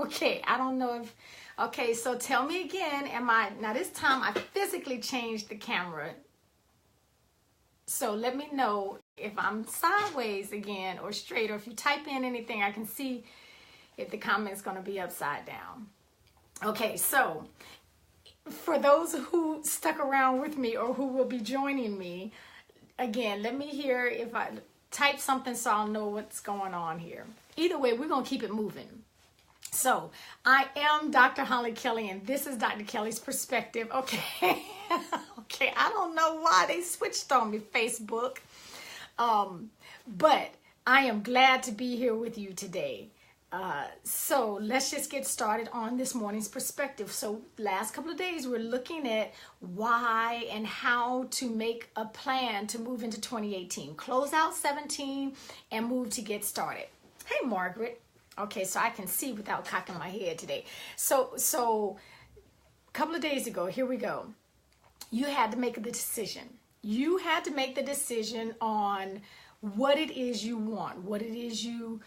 Okay, I don't know if, okay, so tell me again, now this time I physically changed the camera. So let me know if I'm sideways again or straight, or if you type in anything, I can see if the comment's going to be upside down. Okay, so for those who stuck around with me or who will be joining me, again, let me hear if I type something so I'll know what's going on here. Either way, we're going to keep it moving. So I am Dr. Hollie Kelly, and this is Dr. Kelly's Perspective. Okay. Okay, I don't know why they switched on me, Facebook. But I am glad to be here with you today. So let's just get started on this morning's perspective. So last couple of days, we're looking at why and how to make a plan to move into 2018. Close out 17 and move to get started. Hey, Margaret. Okay, so I can see without cocking my head today. So a couple of days ago, here we go. You had to make the decision. You had to make the decision on what it is you want, where you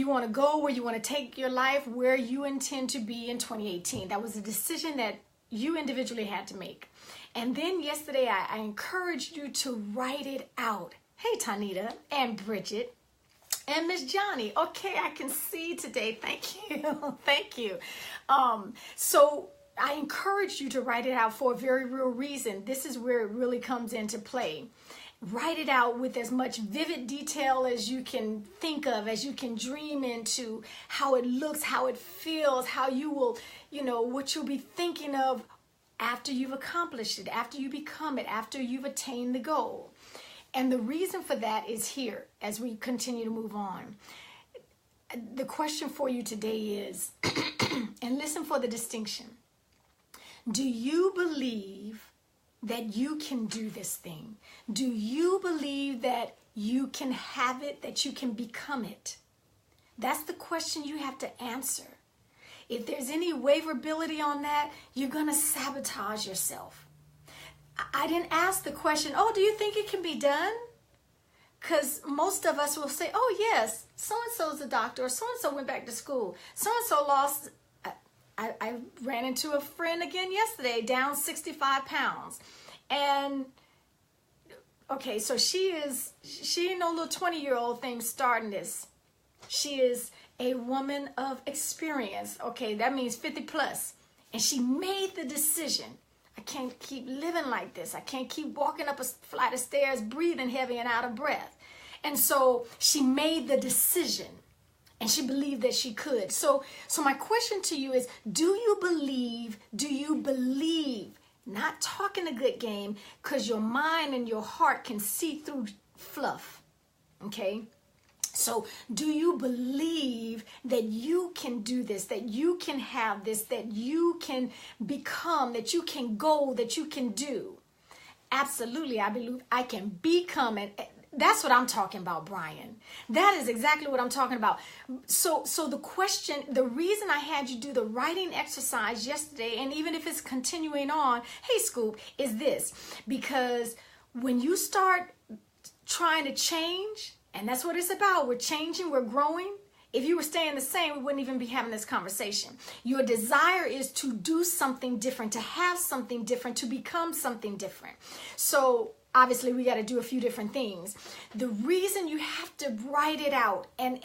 want to go, where you want to take your life, where you intend to be in 2018. That was a decision that you individually had to make. And then yesterday, I encouraged you to write it out. Hey, Tanita and Bridget. And Miss Johnny, okay, I can see today. Thank you. Thank you. So I encourage you to write it out for a very real reason. This is where it really comes into play. Write it out with as much vivid detail as you can think of, as you can dream into how it looks, how it feels, how you will, what you'll be thinking of after you've accomplished it, after you become it, after you've attained the goal. And the reason for that is here as we continue to move on. The question for you today is, and listen for the distinction. Do you believe that you can do this thing? Do you believe that you can have it, that you can become it? That's the question you have to answer. If there's any waverability on that, you're going to sabotage yourself. I didn't ask the question, do you think it can be done? Because most of us will say, yes, so-and-so's a doctor, or so-and-so went back to school. So-and-so lost, I ran into a friend again yesterday, down 65 pounds. And, okay, so she ain't no little 20-year-old thing starting this. She is a woman of experience. Okay, that means 50 plus. And she made the decision. I can't keep living like this. I can't keep walking up a flight of stairs, breathing heavy and out of breath. And so she made the decision, and she believed that she could. So my question to you is, do you believe, not talking a good game, because your mind and your heart can see through fluff, okay? So do you believe that you can do this, that you can have this, that you can become, that you can go, that you can do? Absolutely, I believe I can become it. That's what I'm talking about, Brian. That is exactly what I'm talking about. So the question, the reason I had you do the writing exercise yesterday, and even if it's continuing on, hey, Scoop, is this. Because when you start trying to change, and that's what it's about. We're changing, we're growing. If you were staying the same, we wouldn't even be having this conversation. Your desire is to do something different, to have something different, to become something different. So obviously we got to do a few different things. The reason you have to write it out and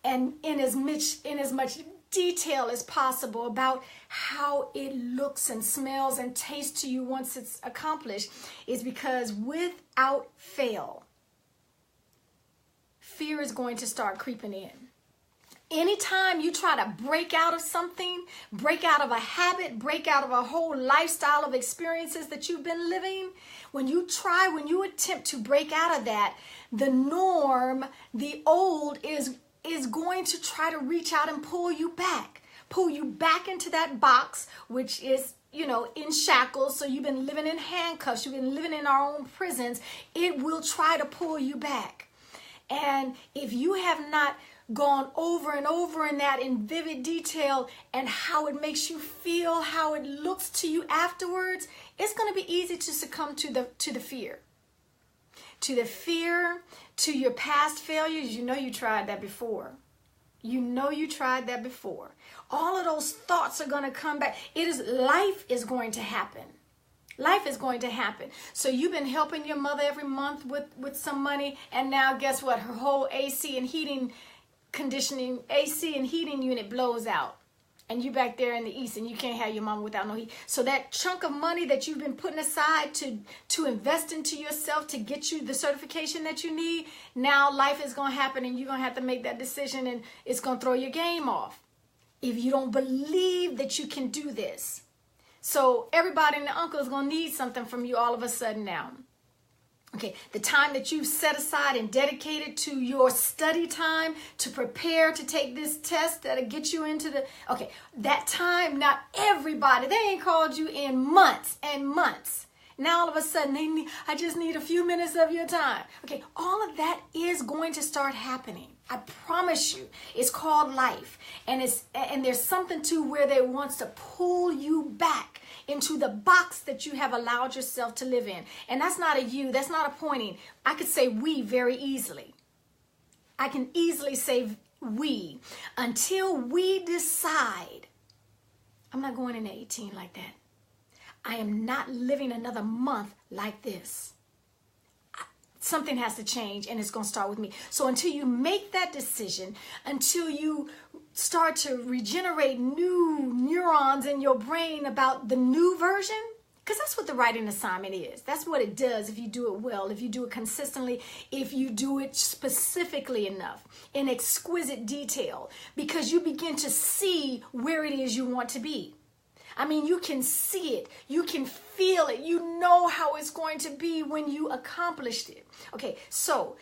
in as much detail as possible about how it looks and smells and tastes to you once it's accomplished is because without fail, fear is going to start creeping in. Anytime you try to break out of something, break out of a habit, break out of a whole lifestyle of experiences that you've been living, when you attempt to break out of that, the norm, the old is going to try to reach out and pull you back into that box, which is, in shackles. So you've been living in handcuffs. You've been living in our own prisons. It will try to pull you back. And if you have not gone over and over in that in vivid detail and how it makes you feel, how it looks to you afterwards, it's going to be easy to succumb to the fear. To the fear, to your past failures. You tried that before. You know you tried that before. All of those thoughts are going to come back. Life is going to happen. Life is going to happen. So you've been helping your mother every month with some money, and now guess what? Her whole AC and heating unit blows out. And you back there in the East, and you can't have your mama without no heat. So that chunk of money that you've been putting aside to invest into yourself to get you the certification that you need, now life is going to happen, and you're going to have to make that decision, and it's going to throw your game off if you don't believe that you can do this. So everybody and the uncle is going to need something from you all of a sudden now. Okay, the time that you've set aside and dedicated to your study time to prepare to take this test that'll get you into that time, not everybody, they ain't called you in months and months. Now all of a sudden, I just need a few minutes of your time. Okay, all of that is going to start happening. I promise you. It's called life. And there's something to where they wants to pull you back into the box that you have allowed yourself to live in. And that's not a you. That's not a pointing. I could say we very easily. I can easily say we until we decide I'm not going into 18 like that. I am not living another month like this. Something has to change, and it's going to start with me. So until you make that decision, until you start to regenerate new neurons in your brain about the new version, because that's what the writing assignment is. That's what it does if you do it well, if you do it consistently, if you do it specifically enough, in exquisite detail, because you begin to see where it is you want to be. I mean, you can see it. You can feel it. You know how it's going to be when you accomplished it. Okay, so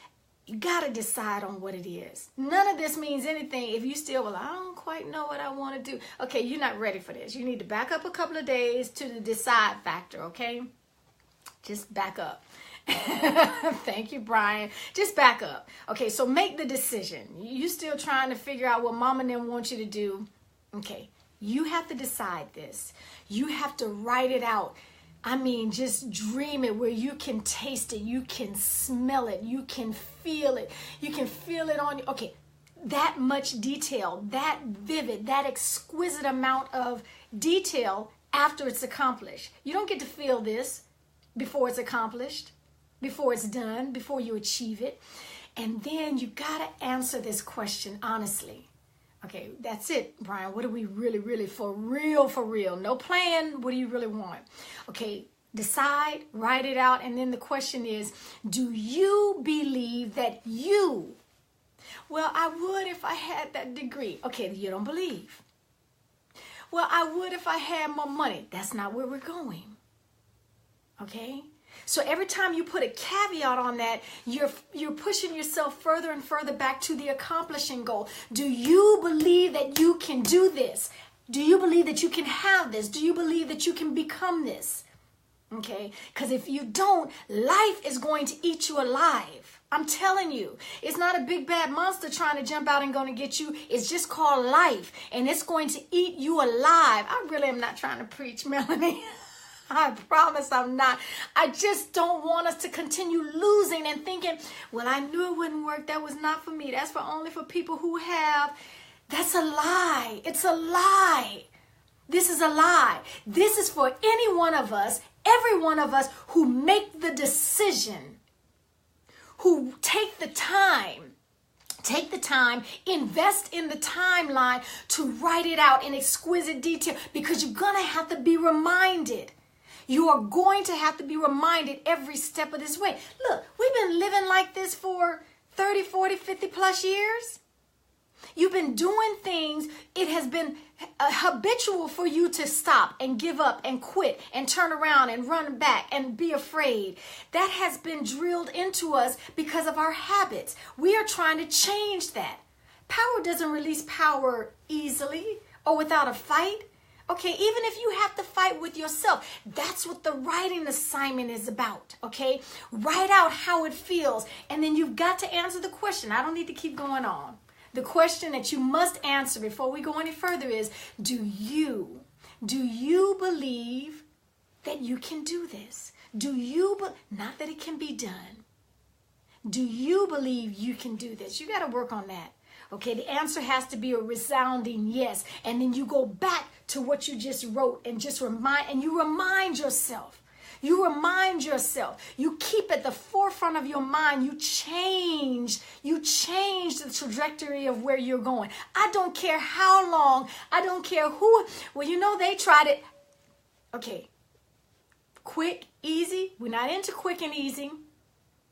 you got to decide on what it is. None of this means anything if you still, I don't quite know what I want to do. Okay, you're not ready for this. You need to back up a couple of days to the decide factor, okay? Just back up. Thank you, Brian. Just back up. Okay, so make the decision. You still trying to figure out what mom and them want you to do. Okay. You have to decide this. You have to write it out. I mean, just dream it where you can taste it. You can smell it. You can feel it. You can feel it on you. Okay, that much detail, that vivid, that exquisite amount of detail after it's accomplished. You don't get to feel this before it's accomplished, before it's done, before you achieve it. And then you got to answer this question honestly. Okay, that's it, Brian. What do we really, for real? No plan. What do you really want? Okay, decide, write it out. And then the question is, do you believe that you, well, I would if I had that degree. Okay, you don't believe. Well, I would if I had more money. That's not where we're going. Okay? So every time you put a caveat on that, you're pushing yourself further and further back to the accomplishing goal. Do you believe that you can do this? Do you believe that you can have this? Do you believe that you can become this? Okay? Because if you don't, life is going to eat you alive. I'm telling you, it's not a big bad monster trying to jump out and going to get you. It's just called life, and it's going to eat you alive. I really am not trying to preach, Melanie. I promise I'm not. I just don't want us to continue losing and thinking, well, I knew it wouldn't work. That was not for me. That's only for people who have. That's a lie. It's a lie. This is a lie. This is for any one of us, every one of us who make the decision, who take the time, invest in the timeline to write it out in exquisite detail, because you're going to have to be reminded. You are going to have to be reminded every step of this way. Look, we've been living like this for 30, 40, 50 plus years. You've been doing things. It has been habitual for you to stop and give up and quit and turn around and run back and be afraid. That has been drilled into us because of our habits. We are trying to change that. Power doesn't release power easily or without a fight. Okay, even if you have to fight with yourself, that's what the writing assignment is about, okay? Write out how it feels, and then you've got to answer the question. I don't need to keep going on. The question that you must answer before we go any further is, do you believe that you can do this? Not that it can be done. Do you believe you can do this? You got to work on that. Okay, the answer has to be a resounding yes. And then you go back to what you just wrote and just remind yourself. You remind yourself. You keep at the forefront of your mind. You change the trajectory of where you're going. I don't care how long. I don't care who. Well, you know, they tried it. Okay. Quick, easy. We're not into quick and easy.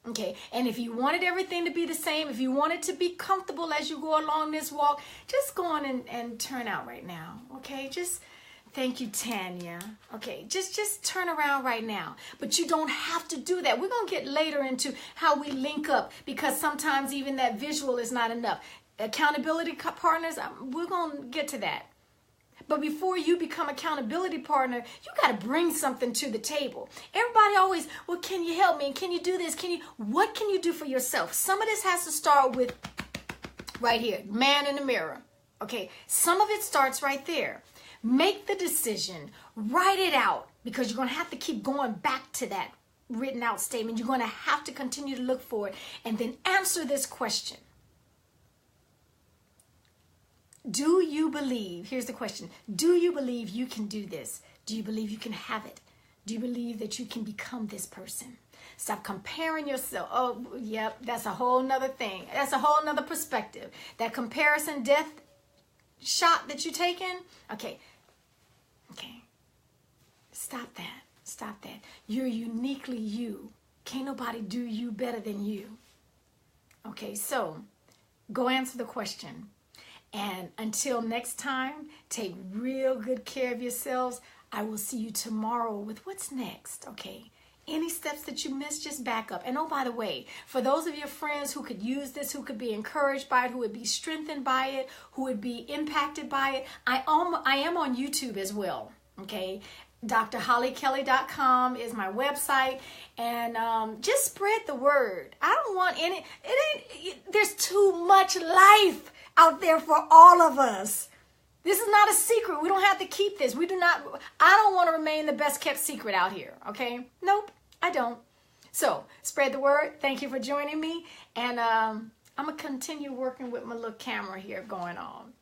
Okay. And if you wanted everything to be the same, if you wanted to be comfortable as you go along this walk, just go on and turn out right now. Okay. Thank you, Tanya. Okay, just turn around right now. But you don't have to do that. We're going to get later into how we link up, because sometimes even that visual is not enough. Accountability partners, we're going to get to that. But before you become accountability partner, you got to bring something to the table. Everybody always, well, can you help me? Can you do this? What can you do for yourself? Some of this has to start with right here, man in the mirror. Okay, some of it starts right there. Make the decision, write it out, because you're going to have to keep going back to that written out statement. You're going to have to continue to look for it, and then answer this question. Do you believe, here's the question, do you believe you can do this? Do you believe you can have it? Do you believe that you can become this person? Stop comparing yourself. Oh, yep, that's a whole nother thing. That's a whole nother perspective. That comparison death shot that you're taking, okay, stop that. You're uniquely you. Can't nobody do you better than you. Okay, so go answer the question, and until next time, take real good care of yourselves. I will see you tomorrow with what's next. Okay, any steps that you missed, just back up. And oh, by the way, for those of your friends who could use this, who could be encouraged by it, who would be strengthened by it, who would be impacted by it, I am on YouTube as well. Okay, drholliekelly.com is my website, and just spread the word. I don't want there's too much life out there for all of us. This is not a secret. We don't have to keep this. I don't want to remain the best kept secret out here. Okay, nope, I don't. So spread the word. Thank you for joining me, and I'm gonna continue working with my little camera here going on.